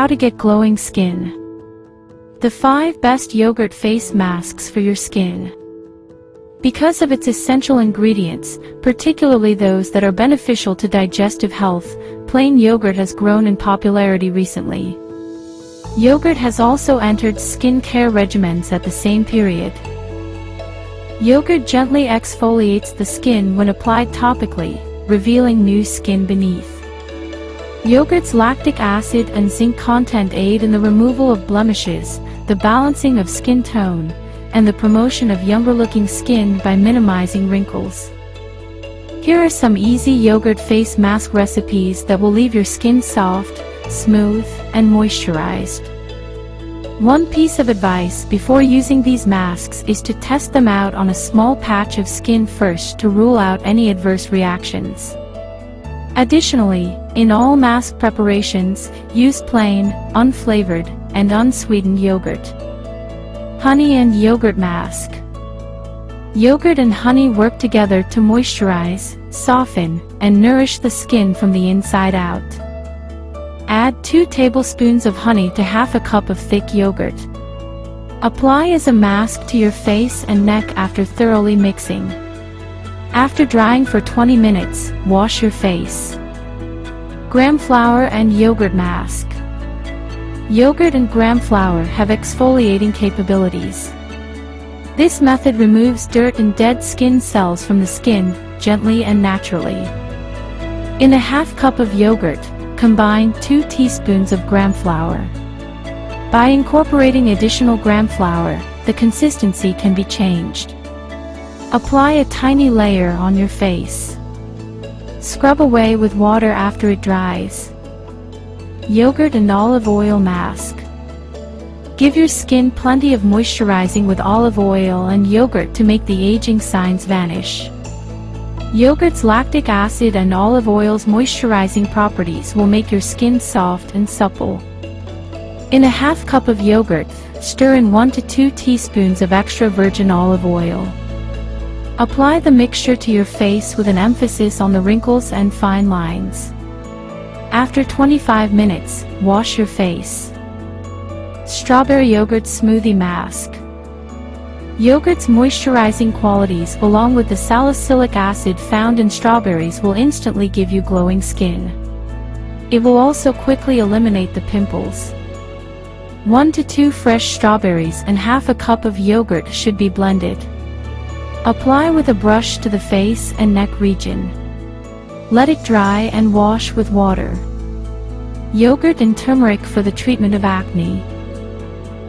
How to get glowing skin. The 5 best yogurt face masks for your skin. Because of its essential ingredients, particularly those that are beneficial to digestive health, plain yogurt has grown in popularity recently. Yogurt has also entered skin care regimens at the same period. Yogurt gently exfoliates the skin when applied topically, revealing new skin beneath. Yogurt's lactic acid and zinc content aid in the removal of blemishes, the balancing of skin tone, and the promotion of younger-looking skin by minimizing wrinkles. Here are some easy yogurt face mask recipes that will leave your skin soft, smooth, and moisturized. One piece of advice before using these masks is to test them out on a small patch of skin first to rule out any adverse reactions. Additionally, in all mask preparations, use plain, unflavored, and unsweetened yogurt. Honey and yogurt mask. Yogurt and honey work together to moisturize, soften, and nourish the skin from the inside out. Add 2 tablespoons of honey to half a cup of thick yogurt. Apply as a mask to your face and neck after thoroughly mixing. After drying for 20 minutes, wash your face. Gram flour and yogurt mask. Yogurt and gram flour have exfoliating capabilities. This method removes dirt and dead skin cells from the skin, gently and naturally. In a half cup of yogurt, combine 2 teaspoons of gram flour. By incorporating additional gram flour, the consistency can be changed. Apply a tiny layer on your face. Scrub away with water after it dries. Yogurt and olive oil mask. Give your skin plenty of moisturizing with olive oil and yogurt to make the aging signs vanish. Yogurt's lactic acid and olive oil's moisturizing properties will make your skin soft and supple. In a half cup of yogurt, stir in 1 to 2 teaspoons of extra virgin olive oil. Apply the mixture to your face with an emphasis on the wrinkles and fine lines. After 25 minutes, wash your face. Strawberry yogurt smoothie mask. Yogurt's moisturizing qualities along with the salicylic acid found in strawberries will instantly give you glowing skin. It will also quickly eliminate the pimples. 1 to 2 fresh strawberries and half a cup of yogurt should be blended. Apply with a brush to the face and neck region. Let it dry and wash with water. Yogurt and turmeric for the treatment of acne.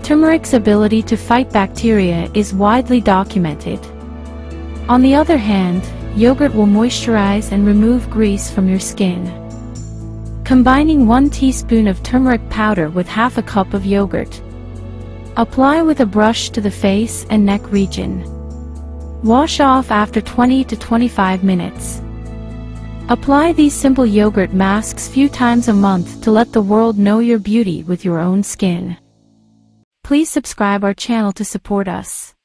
Turmeric's ability to fight bacteria is widely documented. On the other hand, yogurt will moisturize and remove grease from your skin. Combining 1 teaspoon of turmeric powder with half a cup of yogurt. Apply with a brush to the face and neck region. Wash off after 20 to 25 minutes. Apply these simple yogurt masks few times a month to let the world know your beauty with your own skin. Please subscribe our channel to support us.